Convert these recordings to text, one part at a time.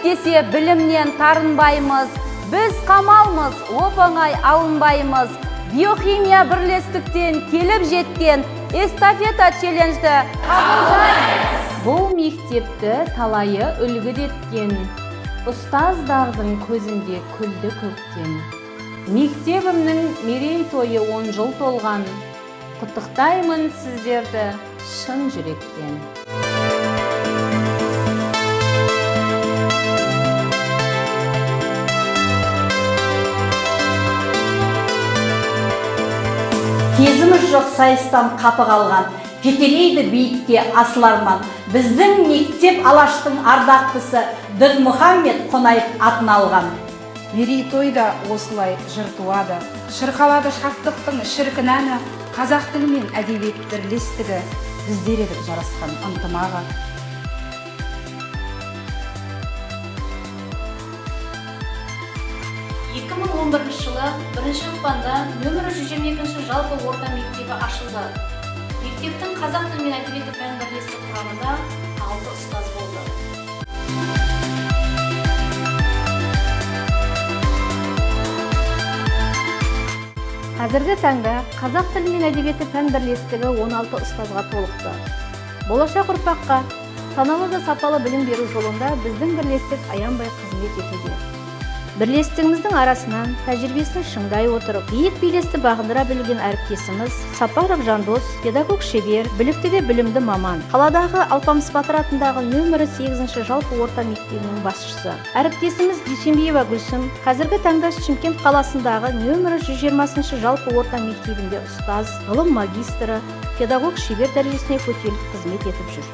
десе білімнен тарынбаймыз, біз қамалмыз, оп-оңай алынбаймыз. Биохимия бірлестіктен келіп жеткен эстафета челленджді қабылдаймыз. Бұл мектепті талайы үлгі еткен, ұстаздардың көзінде күлді көктем. Мектебімнің мерейтойы 10 жыл толған, құттықтаймын сіздерді шын жүректен. Кезіміз жоқ сайыстан қапы қалған, жетелейді биікке асыл арман. Біздің мектеп Алаштың ардақтысы Дінмұхаммед Қонаев атын алған. Мерейтойда осылай жыр туады, шырқалады шаттықтың шіркін әні, қазақ тілі мен әдебиет бірлестігі, біздер едік жарасқан ынтымағы. 2011 жылы 1 ақпанда нөмірі 122 жалпы орта мектебі ашылды. Мектептің қазақ тілі мен әдебиеті пән бірлестігі құрамында 6 ұстаз болды. Қазіргі таңда қазақ тілі мен әдебиеті пән бірлестігі 16 ұстазға толықты. Болашақ ұрпаққа саналы да сапалы білім беру жолында біздің бірлестік аянбай қызмет етуде. Бірлестігіміздің арасынан тәжірибесін шыңдай отырып, биік белесті бағындыра білген әріптесіміз Сапаров Жандос, педагог шебер, білікті де білімді маман. Қаладағы Алпамыс Батыр атындағы нөмірі 8 жалпы орта мектебінің басшысы. Әріптесіміз Дүйсенбиева Гүлсім қазіргі таңда Шымкент қаласындағы нөмірі 120 жалпы орта мектебінде ұстаз, ғылым магистрі, педагог шебер дәрежесіне көтеріліп қызмет етіп жүр.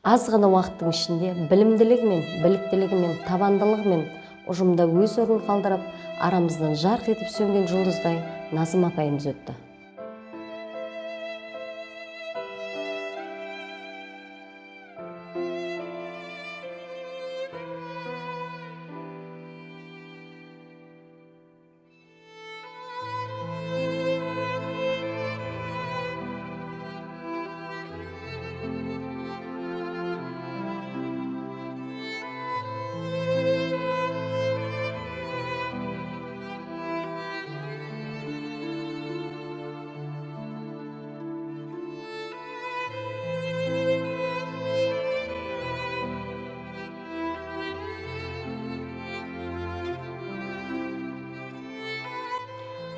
Аз ғана уақыттың ішінде білімділігімен, біліктілігімен, табандылығымен ұжымда өз орнын қалдырып, арамыздан жарқ етіп сөнген жұлдыздай Назым апайымыз өтті.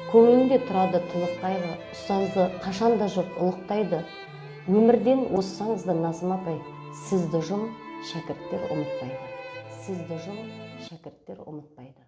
Көңілінде тұрады тұнық қайғы, ұстазды қашанда жұрт ұлықтайды. Өмірден озсаңыз да Назым апай, сізді ұжым шәкірттер ұмытпайды. Сізді ұжым шәкірттер ұмытпайды.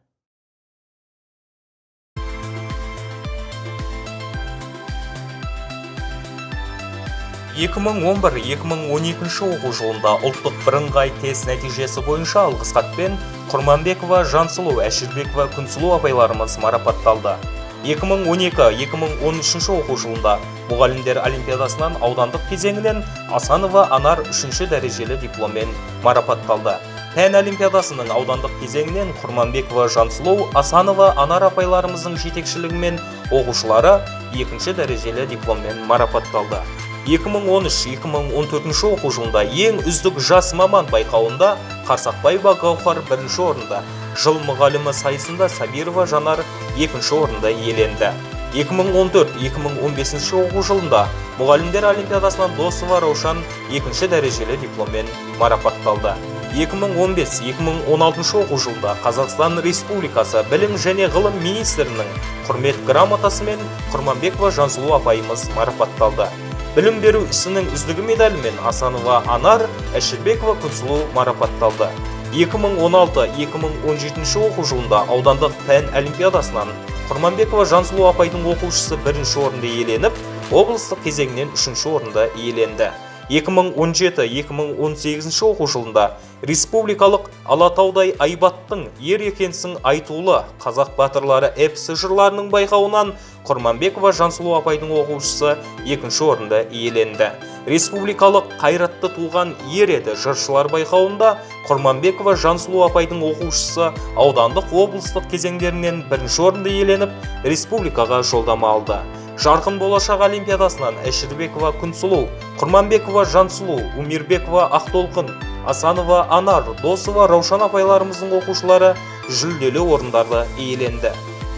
оқу жылында ұлттық бірыңғай тест нәтижесі бойынша алғыс хатпен Құрманбекова Жансұлу, Әшірбекова Күнсұлу апайларымыз марапатталды. 2012-2013 оқу жылында мұғалімдер олимпиадасынан аудандық кезеңінен Асанова Анар 3-ші дәрежелі дипломмен марапатталды. Пән олимпиадасының аудандық кезеңінен Құрманбекова Жансұлу, Асанова Анар апайларымыздың жетекшілігімен оқушылары 2-ші дәрежелі дипломмен марапатталды. 2013-2014 оқу жылында ең үздік жас маман байқауында Қарсақбаева Гаухар 1-ші орында, жыл мұғалімі сайысында Сабирова Жанар 2-ші орында иеленді. 2014-2015 оқу жылында мұғалімдер олимпиадасынан Досова Раушан 2-ші дәрежелі дипломмен марапатталды. 2015-2016 оқу жылда Қазақстан Республикасы Білім және ғылым министрінің құрмет грамотасымен Құрманбекова Жансұлу апайымыз марапатталды. Білім беру ісінің үздігі медалімен Асанова Анар, Әшірбекова Күнсұлу марапатталды. 2016-2017 оқу жылында аудандық пән олимпиадасынан Құрманбекова Жансұлу апайдың оқушысы 1-ші орынды иеленіп, облыстық кезеңнен 3-ші орынды иеленді. 2017-2018 оқу жылында республикалық Алатаудай Айбаттың ер екенсің айтулы қазақ батырлары эпосы жырларының байқауынан Құрманбекова Жансұлу апайдың оқушысы 2-ші орынды иеленді. республикалық қайратты туған ер еді жыршылар байқауында Құрманбекова Жансұлу апайдың оқушысы аудандық облыстық кезеңдерінен бірінші орынды иеленіп, республикаға жолдама алды. Жарқын болашақ олимпиадасынан Әшірбекова Күнсұлу, Құрманбекова Жансұлу, Умирбекова Ақтолқын, Асанова Анар, Досова Раушан апайларымыздың оқушылары жүлделі орындарды иеленді.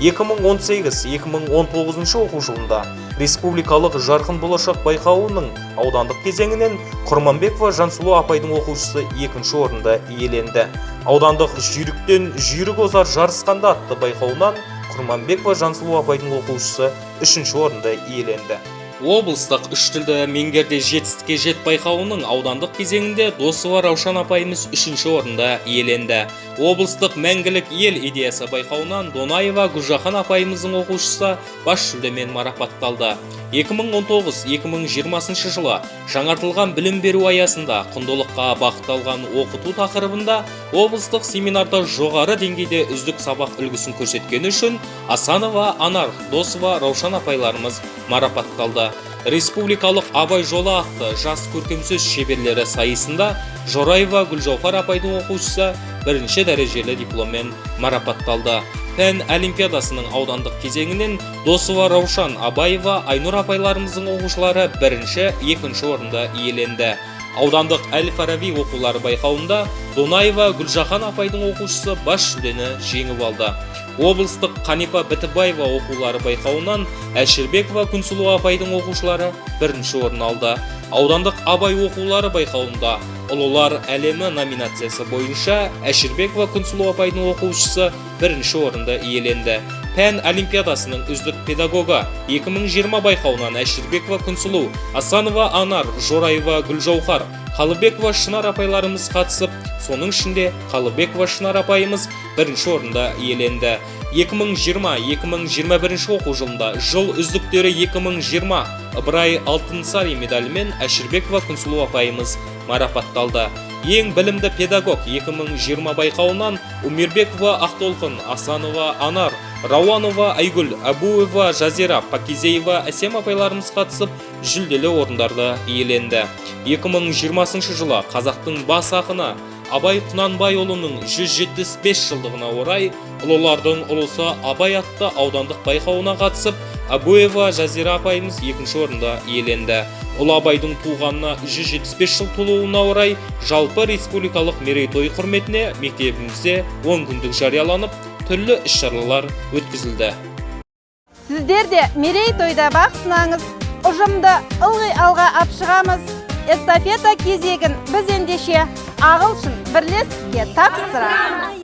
2018-2019 оқу жылында республикалық Жарқын болашақ байқауының аудандық кезеңінен Құрманбекова Жансұлу апайдың оқушысы екінші орынды иеленді. Аудандық жүйріктен жүйрік озар жарысқанда атты байқауынан Құрманбекова Жансұлу апайдың оқушысы үшінші орынды иеленді. Облыстық үш тілді меңгерде жетістікке жет байқауының аудандық кезеңінде Досова Раушан апайымыз үшінші орында иеленді. Облыстық мәңгілік ел идеясы байқауынан Донаева Гүлжахан апайымыздың оқушысы бас жүлдемен марапатталды. 2019-2020 жылы жаңартылған білім беру аясында құндылыққа бағытталған оқыту тақырыбында облыстық семинарда жоғары деңгейде үздік сабақ үлгісін көрсеткені үшін Асанова Анар, Досова Раушан апайларымыз марапатталды. Республикалық Абай жолы атты жас көркемсөз шеберлері сайысында Жораева Гүлжаухар апайдың оқушысы бірінші дәрежелі дипломмен марапатталды. Пән олимпиадасының аудандық кезеңінен Досова Раушан, Абаева, Айнұр апайларымыздың оқушылары бірінші, екінші орында иеленді. Аудандық Әл-Фараби оқулары байқауында Донаева Гүлжахан апайдың оқушысы бас жүлдені жеңіп алды. Облыстық Қанипа Бітібаева оқулары байқауынан Әшірбекова Күнсұлу апайдың оқушылары бірінші орын алды. Аудандық Абай оқулары байқауында Ұлылар әлемі номинациясы бойынша Әшірбекова Күнсұлу апайдың оқушысы бірінші орынды иеленді. Пән олимпиадасының үздік педагога 2020 байқауынан Әшірбекова Күнсұлу, Асанова Анар, Жораева Гүлжаухар, Қалыбекова Шынар апайларымыз қатысып, соның ішінде Қалыбекова Шынар апайымыз бірінші орында иеленді. 2020-2021 оқу жылында жыл үздіктері 2020 Ыбырай Алтынсарин медалімен Әшірбекова Күнсұлу апайымыз марапатталды. Ең білімді педагог 2020 байқауынан Умирбекова Ақтолқын, Асанова Анар, Рауанова Айгүл, Абуева Жазира, Пакизеева Әсем апайларымыз қатысып, жүлделі орындарды иеленді. 2020 жылы қазақтың бас ақыны Абай Құнанбайұлының 175 жылдығына орай ұлылардың ұлысы Абай атты аудандық байқауына қатысып, Абуева Жазира апайымыз екінші орында иеленді. Ұлы Абайдың туғанына 175 жыл толуына орай жалпы республикалық мерейтой құрметіне мектебімізде 10 күндік жарияланып, түрлі іс-шаралар өткізілді. Сіздер де мерейтойда бақ сынаңыз, ұжымды ылғи алға апшығамыз. Эстафета кезегін біз ендеше ағылшын бірлеске тапсырамыз.